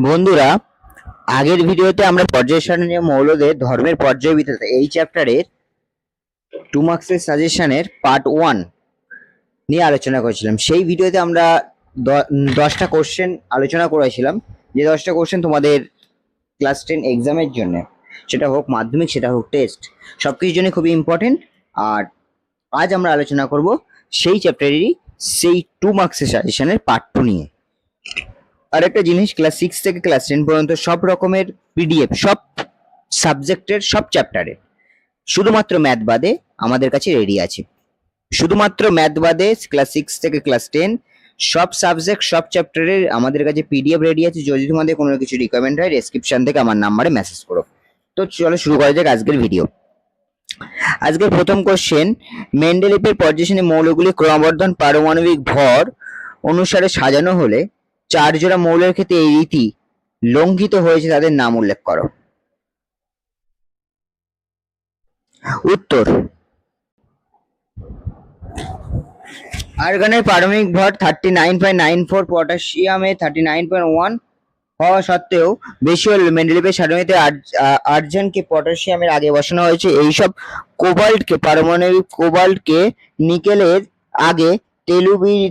বন্ধুরা, আগের ভিডিওতে আমরা পর্যায় সারণী মৌলদের ধর্মের পর্যায়বিধতা এই চ্যাপ্টারের 2 মার্কসের সাজেশনের পার্ট 1 নিয়ে আলোচনা করেছিলাম। সেই ভিডিওতে আমরা 10টা কোশ্চেন আলোচনা করেছিলাম, যে 10টা কোশ্চেন তোমাদের ক্লাস 10 এক্সামের জন্য, সেটা হোক মাধ্যমিক সেটা হোক টেস্ট, সবকিছুর জন্য খুবই ইম্পর্টেন্ট। আর আজ আমরা আলোচনা করব সেই চ্যাপ্টারেরই সেই 2 মার্কসের সাজেশনের পার্ট 2 নিয়ে। আরেকটা জিনিস, ক্লাস 6 থেকে ক্লাস 10 পর্যন্ত সব রকমের পিডিএফ সব সাবজেক্টের সব চ্যাপ্টারে, শুধুমাত্র ম্যাথ বাদে আমাদের কাছে রেডি আছে। শুধুমাত্র ম্যাথ বাদে ক্লাস 6 থেকে ক্লাস 10 সব সাবজেক্ট সব চ্যাপ্টারের আমাদের কাছে পিডিএফ রেডি আছে। যদি তোমাদের কোনো কিছু রিকোয়ারমেন্ট হয়, ডেসক্রিপশন থেকে আমার নাম্বারে মেসেজ করো। তো চলো শুরু করা যাক আজকের ভিডিও। আজকের প্রথম কোশ্চেন, মেন্ডেলিভের পর্যায় সারণী মৌলগুলি ক্রমবর্ধমান পারমাণবিক ভর অনুসারে সাজানো হলে 4 জোড়া মৌলের ক্ষেত্রে এই রীতি লঙ্ঘিত হয়েছে, তাদের নাম উল্লেখ করো। উত্তর, আর্গনের পারমাণবিক ভর 39.94, পটাশিয়ামে 39.1 হওয়া সত্ত্বেও বেশি হল মেন্ডেলিভের সারণীতে আর্জনকে পটাশিয়ামের আগে বসানো হয়েছে। এইসব কোবাল্টকে পারমাণবিক কোবাল্টকে নিকেলের আগে,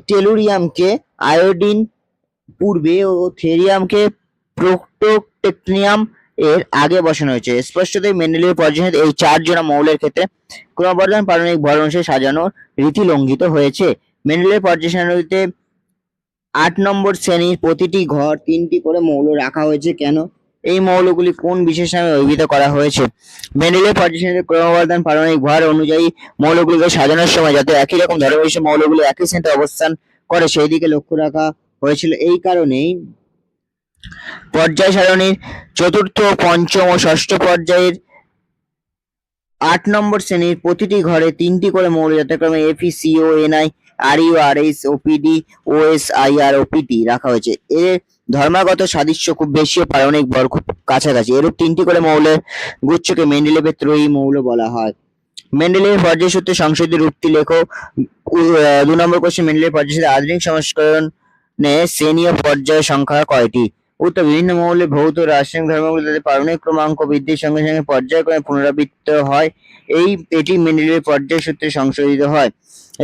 টেলুরিয়ামকে আয়োডিন পূর্বে ও থেরিয়ামকে প্রোটোটেকনিয়াম এর আগে বসানো হয়েছে। স্পষ্টতই মেন্ডেলিভের পর্যায়ে এই 4 জোড়া মৌলের ক্ষেত্রে ক্রমবর্ধমান পারমাণবিক ভর অনুসারে সাজানোর রীতি লঙ্ঘিত হয়েছে। মেন্ডেলিভের পর্যায় সারণীতে 8 নম্বর শ্রেণীর প্রতিটি ঘর 3টি করে মৌল রাখা হয়েছে। কেন? এই মৌলগুলি কোন বিশেষ নামে অভিহিত করা হয়েছে? মেন্ডেলিভের পর্যায় সারণীতে ক্রমবর্ধমান পারমাণবিক ভর অনুযায়ী মৌলগুলিকে সাজানোর সময় যাতে একই রকম ধর্মবিশিষ্ট মৌলগুলি একই শ্রেণীতে অবস্থান করে সেই দিকে লক্ষ্য রাখা হয়েছিল। এই কারণেই পর্যায় সারণীর চতুর্থ, পঞ্চম ও ষষ্ঠ পর্যায়ের 8 নম্বর শ্রেণীর প্রতিটি ঘরে 3টি করে মৌল যথাক্রমে FeCO, Ni, Ru, Rs, OPD, OS, Ir, OPT রাখা হয়েছে। এর ধর্মাগত সাদৃশ্য খুব বেশি ও পারমাণবিক ভর খুব কাছাকাছি। এরূপ 3টি করে মৌলের গুচ্ছকে মেন্ডেলিভের ত্রয়ী মৌল বলা হয়। মেন্ডেলিভের পর্যায় সূত্রে সংশোধিত রূপটি লেখো। 2 নম্বর কোশ্চেন, মেন্ডেলিভের পর্যায় সূত্রে আধুনিক সংস্করণে শ্রেণী ও পর্যায় সংখ্যা কয়টি? উত্তর, বিভিন্ন মৌলের ভৌত রাসায়নিক ধর্মগুলি তাদের পারমাণবিক ক্রমাঙ্ক বৃদ্ধির সঙ্গে সঙ্গে পর্যায়ক্রমে পুনরাবৃত্ত হয়। এটি মেন্ডেলিভের পর্যায় সূত্রে সংশোধিত হয়।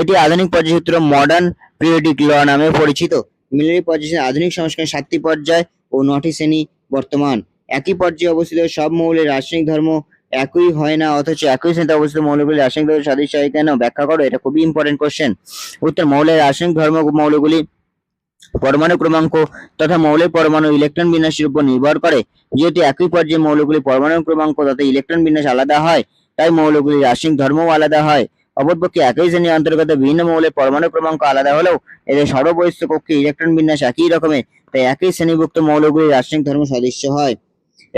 এটি আধুনিক পর্যায় সূত্র, মডার্ন পিরিয়ডিক ল নামে পরিচিত। মেন্ডেলিভের পর্যায় সূত্রে আধুনিক সংস্করণে 7টি পর্যায় ও 9টি শ্রেণী বর্তমান। একই পর্যায়ে অবস্থিত সব মৌলের রাসায়নিক ধর্ম একই হয় না, অথচ একই শ্রেণীতে অবস্থিত মৌলগুলি রাসায়নিক ধর্মের সাদৃশ্য হয় কেন? ব্যাখ্যা করো। এটা খুবই ইম্পর্টেন্ট কোশ্চেন। উত্তর, মৌলের রাসায়নিক ধর্ম মৌলগুলি পরমাণু ক্রমাঙ্ক তথা মৌলের পরমাণু ইলেকট্রন বিন্যাসের উপর নির্ভর করে। যেহেতু একই পর্যায়ে মৌলগুলি পরমাণু ক্রমাঙ্ক তথা ইলেকট্রন বিন্যাস আলাদা হয়, তাই মৌলগুলির রাসায়নিক ধর্মও আলাদা হয়। অপরপক্ষে একই শ্রেণীর অন্তর্গত বিভিন্ন মৌলের পরমাণু ক্রমাঙ্ক আলাদা হলেও এদের সর্ববহিঃস্থ কক্ষে ইলেকট্রন বিন্যাস একই রকমের, তাই একই শ্রেণীভুক্ত মৌলগুলির রাসায়নিক ধর্ম সদৃশ্য হয়।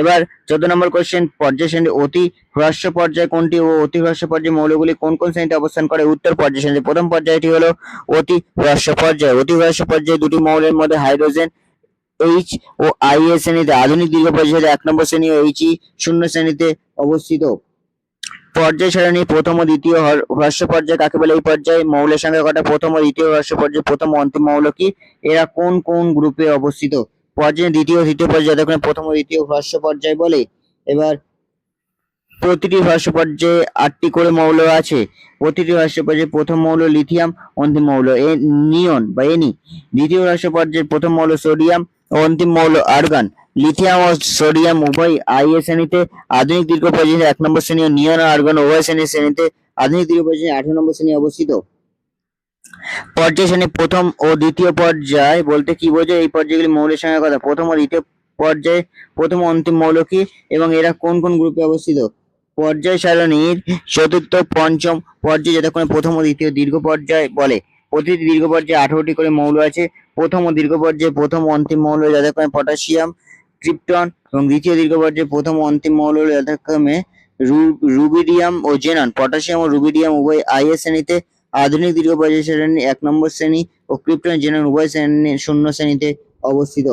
এবার 14 নম্বর কোশ্চেন, পর্যায় শ্রেণী অতি হ্রস্ব পর্যায় কোনটি ও অতি হ্রস্ব পর্যায়ে মৌলগুলি কোন কোন শ্রেণীতে অবস্থান করে? উত্তর, পর্যায় শ্রেণীতে প্রথম পর্যায়টি হলো অতি হ্রস্ব পর্যায়। অতি হ্রস্ব পর্যায়ে দুটি মৌলের মধ্যে হাইড্রোজেন H ও I এর শ্রেণীতে, আধুনিক দীর্ঘ পর্যায়ে 1 নম্বর শ্রেণী ও He শূন্য শ্রেণীতে অবস্থিত। পর্যায় সারণী প্রথম ও দ্বিতীয় হ্রস্ব পর্যায় কাকে বলে? এই পর্যায়ে মৌলের সংখ্যা কটা? প্রথম ও দ্বিতীয় হ্রস্ব পর্যায়ে প্রথম ও অন্তিম মৌল কি? এরা কোন কোন গ্রুপে অবস্থিত? পর্যায়ে দ্বিতীয় ও তৃতীয় পর্যায়ে যতক্ষণ প্রথম ও দ্বিতীয় হ্রস্ব পর্যায় বলে। এবার প্রতিটি হ্রস্ব পর্যায়ে 8টি করে মৌল আছে। প্রতিটি হ্রস্ব পর্যায়ে প্রথম মৌল লিথিয়াম, অন্তিম মৌল নিয়ন বা এনি। দ্বিতীয় হ্রস্ব পর্যায়ে প্রথম মৌল সোডিয়াম ও অন্তিম মৌল আর্গন। লিথিয়াম ও সোডিয়াম উভয় I এর শ্রেণীতে, আধুনিক দীর্ঘ পর্যায়ে 1 নম্বর শ্রেণী ও নিয়ন ও আর্গন উভয় শ্রেণীতে, আধুনিক দীর্ঘ পর্যায়ে 18 নম্বর শ্রেণী অবস্থিত। পর্যায় শ্রেণী প্রথম ও দ্বিতীয় পর্যায় বলতে কি বোঝায়? এই পর্যায়গুলি মৌলের সংখ্যা কথা। প্রথম ও দ্বিতীয় পর্যায়ে প্রথম ও অন্তিম মৌল কি এবং এরা কোন কোন গ্রুপে অবস্থিত? পর্যায় সারণীর চতুর্থ, পঞ্চম পর্যায়ে যতক্ষণ প্রথম ও দ্বিতীয় দীর্ঘ পর্যায় বলে। প্রতিটি দীর্ঘ পর্যায়ে 18টি করে মৌল আছে। প্রথম ও দীর্ঘ পর্যায়ে প্রথম ও অন্তিম মৌল যথাক্রমে পটাশিয়াম, ক্রিপ্টন এবং দ্বিতীয় দীর্ঘ পর্যায়ে প্রথম ও অন্তিম মৌল যথাক্রমে রুবিডিয়াম ও জেনন। পটাশিয়াম ও রুবিডিয়াম উভয় I এর শ্রেণীতে, আধুনিক দীর্ঘ পর্যায় সারণী 1 নম্বর শ্রেণী ও ক্রিপ্টন, জেনন উভয় শূন্য শ্রেণীতে অবস্থিত।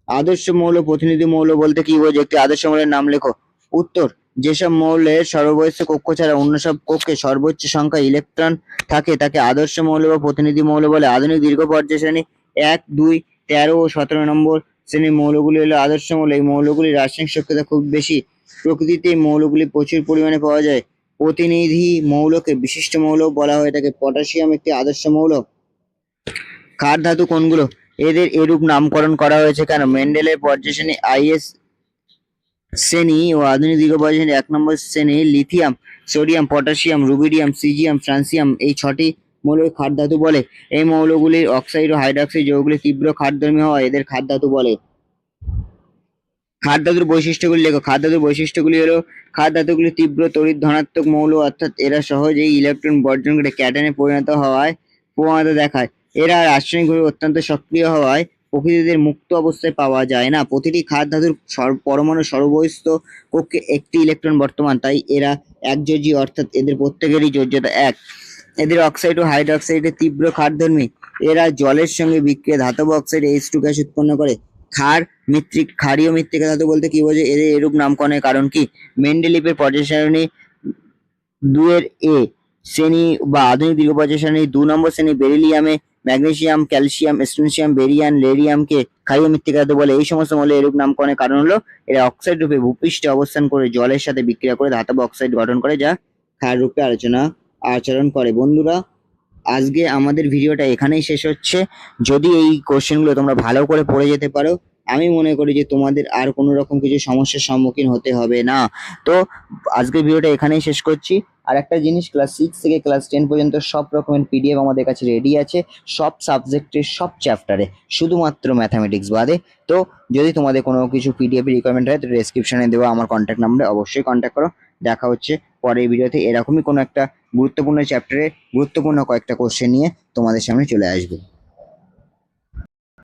আদর্শ মৌল প্রতিনিধি মৌল বলতে কি বোঝায়? একটি আদর্শ মৌলের নাম লেখো। উত্তর, যেসব মৌলের সর্ববহিঃস্থ কক্ষ ছাড়া অন্য সব কক্ষে সর্বোচ্চ সংখ্যা ইলেকট্রন থাকে তাকে আদর্শ মৌল বা প্রতিনিধি মৌল বলে। আধুনিক দীর্ঘ পর্যায় শ্রেণী 1, 2, 13 ও 17 নম্বর শ্রেণীর মৌলগুলি হলো আদর্শ মৌল। এই মৌলগুলির রাসায়নিক সক্রিয়তা খুব বেশি। প্রকৃতিতে এই মৌলগুলি প্রচুর পরিমাণে পাওয়া যায়। প্রতিনিধি মৌলকে বিশিষ্ট মৌল বলা হয়ে থাকে। পটাশিয়াম একটি আদর্শ মৌল। ক্ষার ধাতু কোনগুলো? এদের এরূপ নামকরণ করা হয়েছে কেন? মেন্ডেলের পর্যায়সারণী আইএস শ্রেণী ও আধুনিক দীর্ঘপর্যায়সারণী 1 নম্বর শ্রেণী lithium, sodium, potassium, rubidium, caesium, francium এই 6টি মৌলকে ক্ষার ধাতু বলে। এই মৌলগুলির অক্সাইড ও হাইড্রক্সাইড যৌগগুলি তীব্র ক্ষারধর্মী হওয়ায় এদের ক্ষার ধাতু বলে। ক্ষার ধাতুর বৈশিষ্ট্যগুলি লেখো। ক্ষার ধাতুর বৈশিষ্ট্যগুলি হলো ক্ষার ধাতুগুলি তীব্র তড়িৎ ধনাত্মক মৌল, অর্থাৎ এরা সহজেই ইলেকট্রন বর্জন করে ক্যাটায়নে পরিণত হওয়ায় প্রবণতা দেখায়। এরা রাসায়নিকভাবে অত্যন্ত সক্রিয় হওয়ায় প্রকৃতিতে মুক্ত অবস্থায় পাওয়া যায় না। প্রতিটি ক্ষার ধাতুর পরমাণু সর্বস্থ কক্ষে একটি ইলেকট্রন বর্তমান, তাই এরা একযোজী, অর্থাৎ এদের প্রত্যেকেরই যোজ্যতা 1। এদের অক্সাইড ও হাইড্রক্সাইডের তীব্র ক্ষারধর্মী। এরা জলের সঙ্গে বিক্রিয়ায় ধাতব অক্সাইড H2 গ্যাস উৎপন্ন করে। ক্ষারীয় মৃত্তিকা ধাতু বলতে কি বোঝে? এদের এরূপ নামকরণের কারণ কি? মেন্ডেলিভের পর্যায় সারণী 2 এর এ শ্রেণী বা আধুনিক দীর্ঘ পর্যায় সারণী 2 নম্বর শ্রেণী বেরিলিয়ামে ম্যাগনেসিয়াম, ক্যালসিয়াম, স্ট্রোনশিয়াম, বেরিয়াম, লেরিয়ামকে ক্ষারীয় মৃত্তিকা ধাতু বলে। এই সমস্ত মৌলের এরূপ নামকরণের কারণ হলো এরা অক্সাইড রূপে ভূপৃষ্ঠে অবস্থান করে জলের সাথে বিক্রিয়া করে ধাতব অক্সাইড গঠন করে, যা ক্ষার রূপে আচরণ করে। বন্ধুরা, আজকে আমাদের ভিডিওটা এখানেই শেষ হচ্ছে। যদি এই কোশ্চেনগুলো তোমরা ভালো করে পড়ে যেতে পারো, আমি মনে করি যে তোমাদের আর কোনো রকম কিছু সমস্যার সম্মুখীন হতে হবে না। তো আজকের ভিডিওটা এখানেই শেষ করছি। আর একটা জিনিস, ক্লাস 6 থেকে ক্লাস 10 পর্যন্ত সব রকমের পিডিএফ আমাদের কাছে রেডি আছে, সব সাবজেক্টের সব চ্যাপ্টারে, শুধুমাত্র ম্যাথামেটিক্স বাদে। তো যদি তোমাদের কোনো কিছু পিডিএফ রিকোয়ারমেন্ট হয় তো ডেসক্রিপশনে দেওয়া আমার কন্ট্যাক্ট নাম্বারে অবশ্যই কন্ট্যাক্ট করো। দেখা হচ্ছে পরের ভিডিওতে এরকমই কোনো একটা গুরুত্বপূর্ণ চ্যাপ্টারে গুরুত্বপূর্ণ কয়েকটা কোশ্চেন নিয়ে তোমাদের সামনে চলে আসবে।